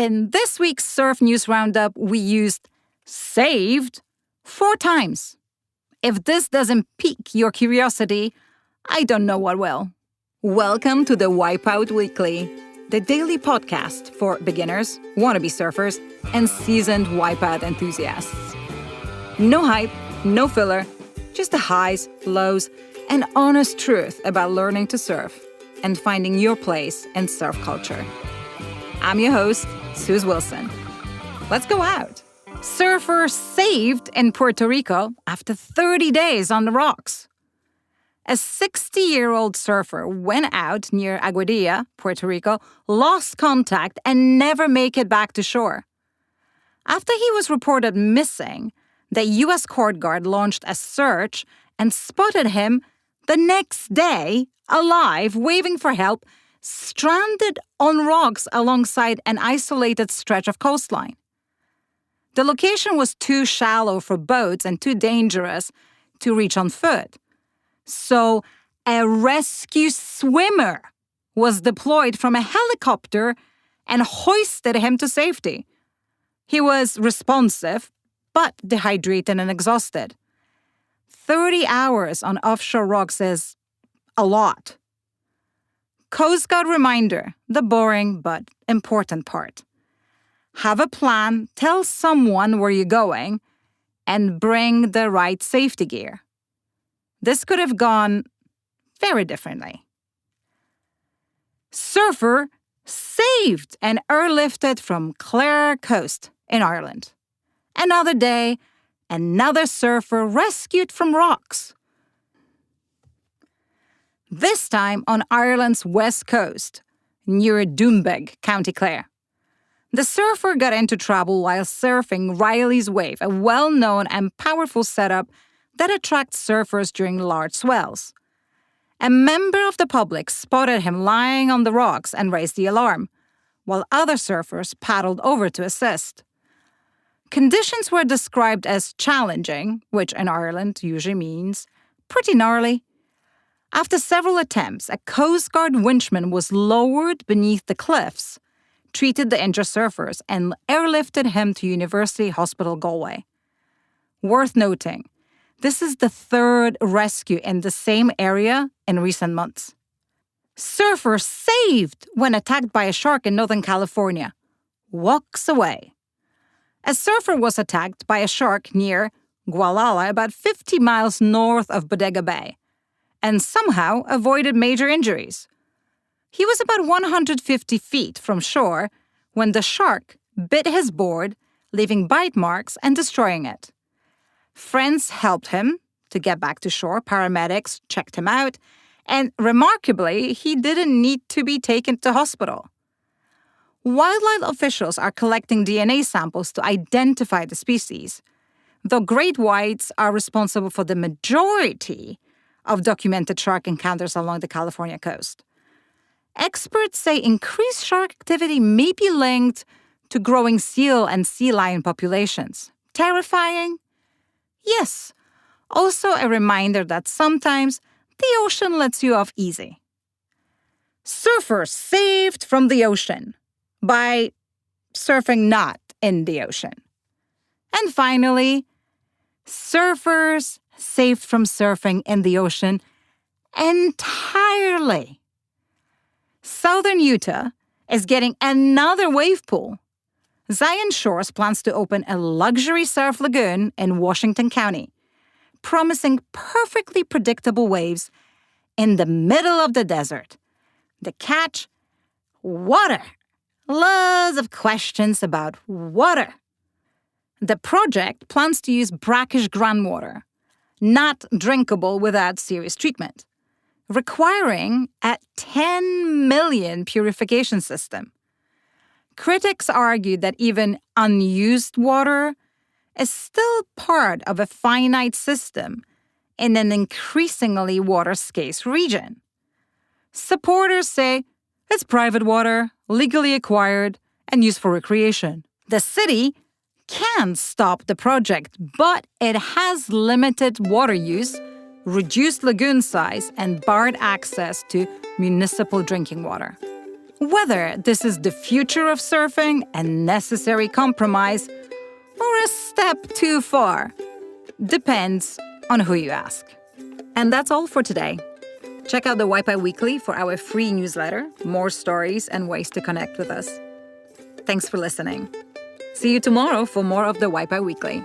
In this week's Surf News Roundup, we used saved 4 times. If this doesn't pique your curiosity, I don't know what will. Welcome to the Wipeout Weekly, the daily podcast for beginners, wannabe surfers, and seasoned wipeout enthusiasts. No hype, no filler, just the highs, lows, and honest truth about learning to surf and finding your place in surf culture. I'm your host, Suze Wilson. Let's go out. Surfer saved in Puerto Rico after 30 days on the rocks. A 60-year-old surfer went out near Aguadilla, Puerto Rico, lost contact, and never made it back to shore. After he was reported missing, the U.S. Coast Guard launched a search and spotted him the next day, alive, waving for help, stranded on rocks alongside an isolated stretch of coastline. The location was too shallow for boats and too dangerous to reach on foot. So a rescue swimmer was deployed from a helicopter and hoisted him to safety. He was responsive, but dehydrated and exhausted. 30 hours on offshore rocks is a lot. Coast Guard reminder, the boring but important part. Have a plan, tell someone where you're going, and bring the right safety gear. This could have gone very differently. Surfer saved and airlifted from Clare Coast in Ireland. Another day, another surfer rescued from rocks. This time on Ireland's west coast, near Doonbeg, County Clare. The surfer got into trouble while surfing Riley's Wave, a well-known and powerful setup that attracts surfers during large swells. A member of the public spotted him lying on the rocks and raised the alarm, while other surfers paddled over to assist. Conditions were described as challenging, which in Ireland usually means pretty gnarly. After several attempts, a Coast Guard winchman was lowered beneath the cliffs, treated the injured surfers, and airlifted him to University Hospital Galway. Worth noting, this is the 3rd rescue in the same area in recent months. Surfer saved when attacked by a shark in Northern California. Walks away. A surfer was attacked by a shark near Gualala, about 50 miles north of Bodega Bay, and somehow avoided major injuries. He was about 150 feet from shore when the shark bit his board, leaving bite marks and destroying it. Friends helped him to get back to shore. Paramedics checked him out, and remarkably, he didn't need to be taken to hospital. Wildlife officials are collecting DNA samples to identify the species, though great whites are responsible for the majority of documented shark encounters along the California coast. Experts say increased shark activity may be linked to growing seal and sea lion populations. Terrifying? Yes. Also a reminder that sometimes the ocean lets you off easy. Surfers saved from the ocean by surfing not in the ocean. And finally, surfers saved from surfing in the ocean entirely. Southern Utah is getting another wave pool. Zion Shores plans to open a luxury surf lagoon in Washington County, promising perfectly predictable waves in the middle of the desert. The catch? Water. Loads of questions about water. The project plans to use brackish groundwater, not drinkable without serious treatment, requiring a 10 million purification system. Critics argue that even unused water is still part of a finite system in an increasingly water-scarce region. Supporters say it's private water, legally acquired, and used for recreation. The city can stop the project, but it has limited water use, reduced lagoon size, and barred access to municipal drinking water. Whether this is the future of surfing, a necessary compromise, or a step too far, depends on who you ask. And that's all for today. Check out the Wi-Fi Weekly for our free newsletter, more stories and ways to connect with us. Thanks for listening. See you tomorrow for more of the Wi-Fi Weekly.